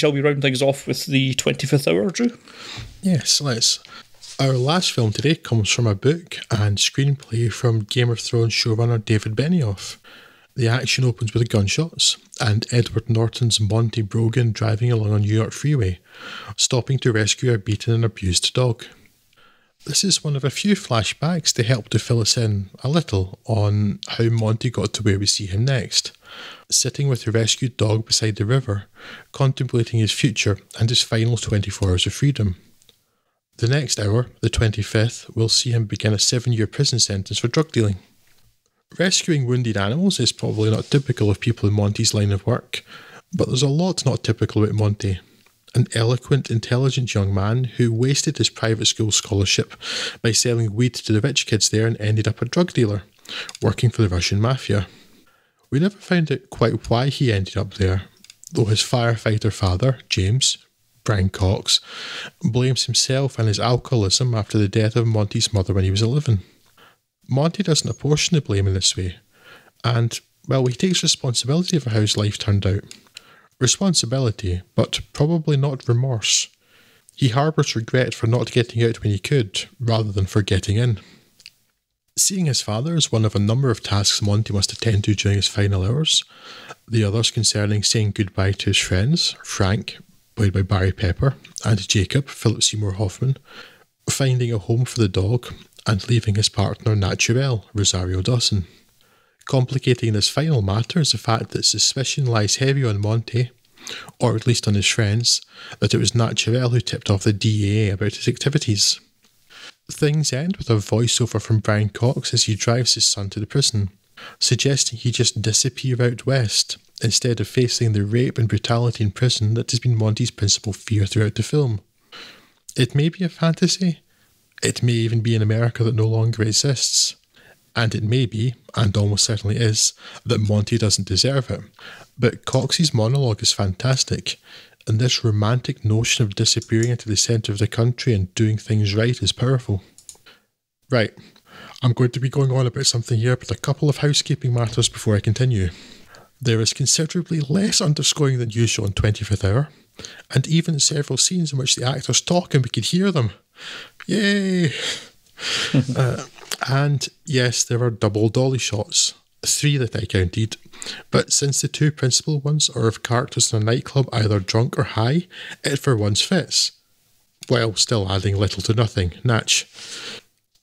Shall we round things off with the 25th hour, Drew? Yes, let's. Our last film today comes from a book and screenplay from Game of Thrones showrunner David Benioff. The action opens with gunshots and Edward Norton's Monty Brogan driving along a New York freeway, stopping to rescue a beaten and abused dog. This is one of a few flashbacks to help to fill us in a little on how Monty got to where we see him next, sitting with the rescued dog beside the river, contemplating his future and his final 24 hours of freedom. The next hour, the 25th, will see him begin a 7-year prison sentence for drug dealing. Rescuing wounded animals is probably not typical of people in Monty's line of work, but there's a lot not typical about Monty. An eloquent, intelligent young man who wasted his private school scholarship by selling weed to the rich kids there and ended up a drug dealer, working for the Russian mafia. We never found out quite why he ended up there, though his firefighter father, James, Brian Cox, blames himself and his alcoholism after the death of Monty's mother when he was 11. Monty doesn't apportion the blame in this way, and, well, he takes responsibility for how his life turned out. Responsibility, but probably not remorse. He harbours regret for not getting out when he could, rather than for getting in. Seeing his father is one of a number of tasks Monty must attend to during his final hours, the others concerning saying goodbye to his friends, Frank, played by Barry Pepper, and Jacob, Philip Seymour Hoffman, finding a home for the dog, and leaving his partner Naturel, Rosario Dawson. Complicating this final matter is the fact that suspicion lies heavy on Monty, or at least on his friends, that it was Naturel who tipped off the DEA about his activities. Things end with a voiceover from Brian Cox as he drives his son to the prison, suggesting he just disappear out west, instead of facing the rape and brutality in prison that has been Monty's principal fear throughout the film. It may be a fantasy, it may even be an America that no longer exists, and it may be, and almost certainly is, that Monty doesn't deserve it. But Cox's monologue is fantastic, and this romantic notion of disappearing into the centre of the country and doing things right is powerful. Right, I'm going to be going on about something here, but a couple of housekeeping matters before I continue. There is considerably less underscoring than usual in 25th Hour, and even several scenes in which the actors talk and we could hear them. Yay! And yes, there are double dolly shots, 3 that I counted, but since the 2 principal ones are of characters in a nightclub either drunk or high, it for once fits, while still adding little to nothing. Natch.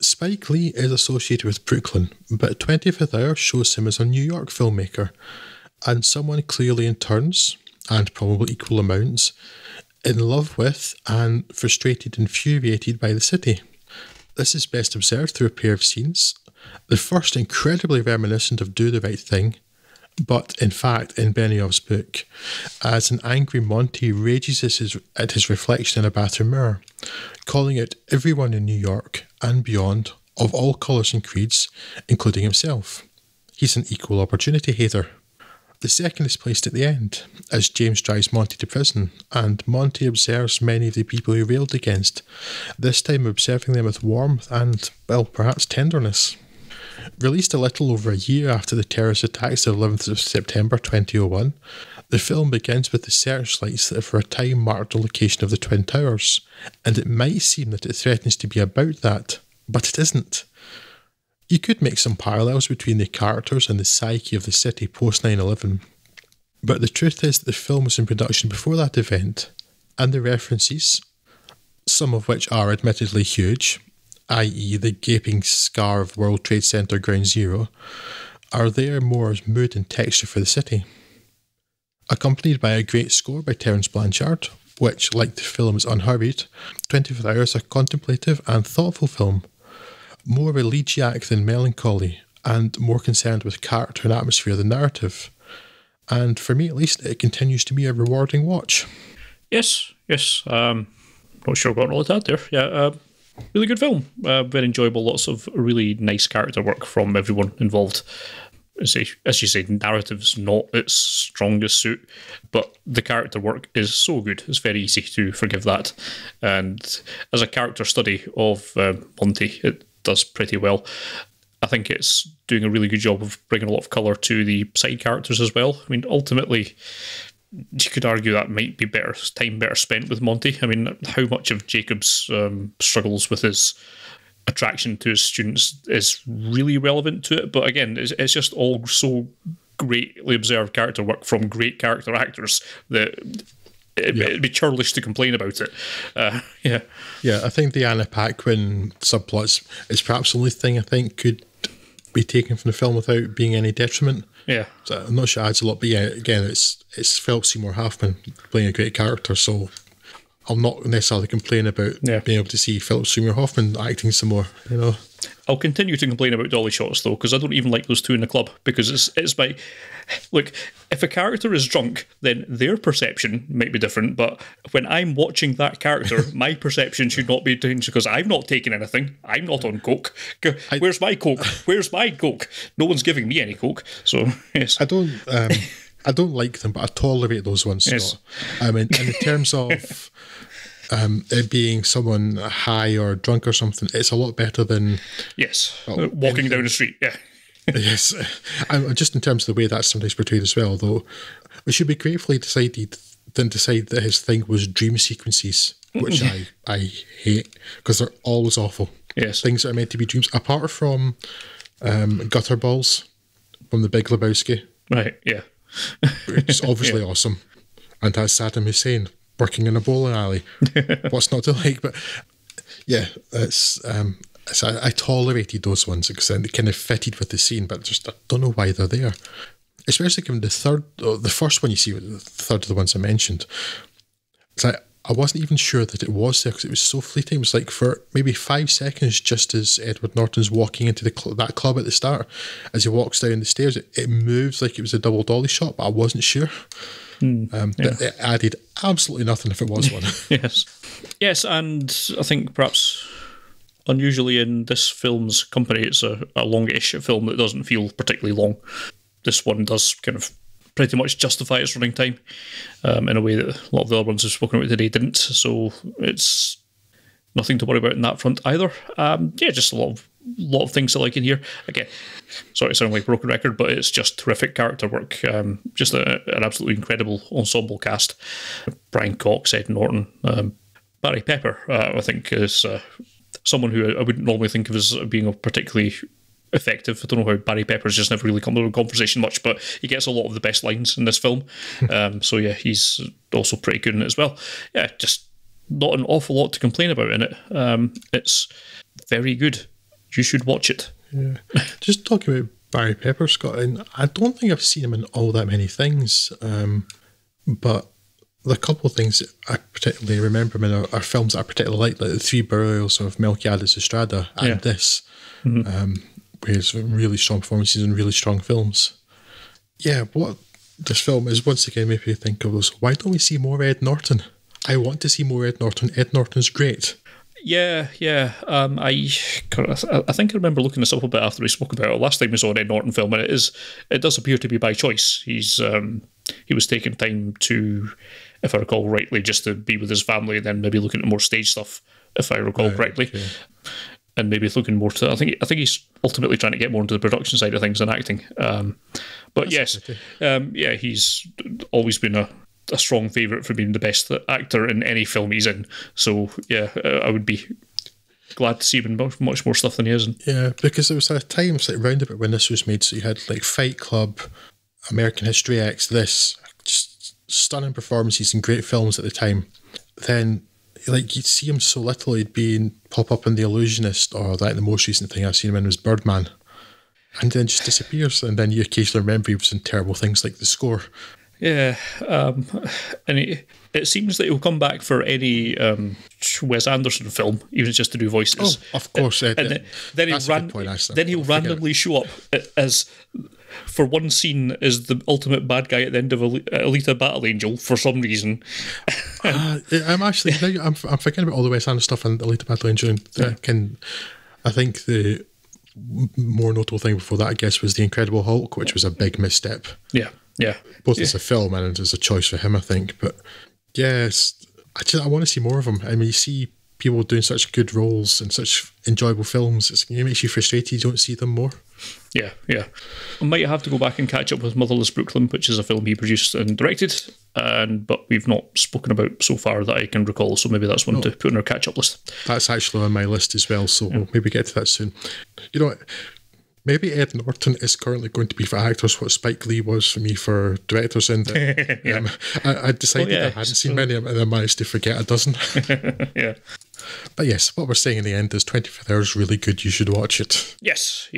Spike Lee is associated with Brooklyn, but 25th Hour shows him as a New York filmmaker, and someone clearly in turns, and probably equal amounts, in love with and frustrated and infuriated by the city. This is best observed through a pair of scenes. The first incredibly reminiscent of Do the Right Thing, but in fact in Benioff's book, as an angry Monty rages at his reflection in a bathroom mirror, calling out everyone in New York and beyond, of all colours and creeds, including himself. He's an equal opportunity hater. The second is placed at the end, as James drives Monty to prison, and Monty observes many of the people he railed against, this time observing them with warmth and, well, perhaps tenderness. Released a little over a year after the terrorist attacks of 11th of September 2001, the film begins with the searchlights that for a time marked the location of the Twin Towers, and it might seem that it threatens to be about that, but it isn't. You could make some parallels between the characters and the psyche of the city post 9/11, but the truth is that the film was in production before that event, and the references, some of which are admittedly huge, i.e. the gaping scar of World Trade Center Ground Zero, are there more as mood and texture for the city. Accompanied by a great score by Terence Blanchard, which, like the film, is unhurried, 25th Hour is a contemplative and thoughtful film, more elegiac than melancholy, and more concerned with character and atmosphere than narrative. And for me at least, it continues to be a rewarding watch. Yes. Not sure what all of that there. Yeah, really good film. Very enjoyable. Lots of really nice character work from everyone involved. As you say, narrative's not its strongest suit, but the character work is so good. It's very easy to forgive that. And as a character study of Monty, it does pretty well. I think it's doing a really good job of bringing a lot of colour to the side characters as well. I mean, ultimately, you could argue that might be better spent with Monty. I mean, how much of Jacob's struggles with his attraction to his students is really relevant to it? But again, it's just all so greatly observed character work from great character actors that it'd be churlish to complain about it. Yeah, I think the Anna Paquin subplots is perhaps the only thing I think could be taken from the film without being any detriment. Yeah. So I'm not sure it adds a lot, but yeah, again, it's Philip Seymour Hoffman playing a great character, so I'll not necessarily complain about being able to see Philip Seymour Hoffman acting some more, you know. I'll continue to complain about dolly shots though, because I don't even like those two in the club, because it's my look, if a character is drunk, then their perception might be different, but when I'm watching that character, my perception should not be changed because I've not taken anything. I'm not on coke. Where's my coke? Where's my coke? No one's giving me any coke. So yes. I don't like them, but I tolerate those ones. Yes. I mean, in terms of it being someone high or drunk or something, it's a lot better than walking down the street. Yeah. Yes, and just in terms of the way that's sometimes portrayed as well, though, we should be gratefully decide that his thing was dream sequences, which I hate because they're always awful. Yes, things that are meant to be dreams, apart from Gutter Balls from The Big Lebowski, right? Yeah, which is obviously awesome, and has Saddam Hussein working in a bowling alley. What's not to like? But yeah, it's. So I tolerated those ones because they kind of fitted with the scene, but just I don't know why they're there. Especially given the first one you see, the third of the ones I mentioned. So I wasn't even sure that it was there because it was so fleeting. It was like for maybe 5 seconds, just as Edward Norton's walking into that club at the start, as he walks down the stairs, it moves like it was a double dolly shot, but I wasn't sure. It added absolutely nothing if it was one. Yes, and I think perhaps unusually in this film's company, it's a longish film that doesn't feel particularly long. This one does kind of pretty much justify its running time in a way that a lot of the other ones we've spoken about today didn't. So it's nothing to worry about in that front either. Just a lot of things I like in here. Again, sorry to sound like a broken record, but it's just terrific character work. Just an absolutely incredible ensemble cast. Brian Cox, Ed Norton, Barry Pepper, I think is someone who I wouldn't normally think of as being particularly effective. I don't know how Barry Pepper's just never really come to a conversation much, but he gets a lot of the best lines in this film. So yeah, he's also pretty good in it as well. Yeah, just not an awful lot to complain about in it. It's very good. You should watch it. Yeah. Just talking about Barry Pepper, Scott, and I don't think I've seen him in all that many things, but the couple of things that I particularly remember him in are films that I particularly like The Three Burials of Melquiades Estrada and this, where he's really strong performances and really strong films. Yeah, what this film is once again made me think of was, why don't we see more Ed Norton? I want to see more Ed Norton. Ed Norton's great. Yeah. I think I remember looking this up a bit after we spoke about it last time we saw an Ed Norton film, and it does appear to be by choice. He was taking time to, if I recall rightly, just to be with his family and then maybe looking at more stage stuff, if I recall correctly. Okay. And maybe looking more to, I think he's ultimately trying to get more into the production side of things than acting. But yes, he's always been a strong favourite for being the best actor in any film he's in. So yeah, I would be glad to see him in much more stuff than he is in. Yeah, because there was a time, it's like round about when this was made, so you had like Fight Club, American History X, this, just stunning performances and great films at the time. Then like you'd see him so little, he'd pop up in The Illusionist, or like the most recent thing I've seen him in was Birdman, and then just disappears, and then you occasionally remember he was in terrible things like The Score. Yeah, and it seems that he'll come back for any Wes Anderson film, even just to do voices. Oh, of course. And then he'll randomly show up as, for one scene, as the ultimate bad guy at the end of Alita Battle Angel for some reason. I'm actually I'm forgetting about all the Wes Anderson stuff and Alita Battle Angel. I think the more notable thing before that, I guess, was The Incredible Hulk, which was a big misstep. Yeah. Both as a film and as a choice for him, I think. But yes, I want to see more of him. I mean, you see people doing such good roles and such enjoyable films, it makes you frustrated you don't see them more. Yeah. I might have to go back and catch up with Motherless Brooklyn, which is a film he produced and directed. but we've not spoken about so far that I can recall. So maybe that's one to put on our catch-up list. That's actually on my list as well, so we'll maybe get to that soon. You know what? Maybe Ed Norton is currently going to be for actors what Spike Lee was for me for directors, and I decided I hadn't seen many of them, and I managed to forget a dozen. Yeah. But yes, what we're saying in the end is 25th Hour is really good. You should watch it. Yes.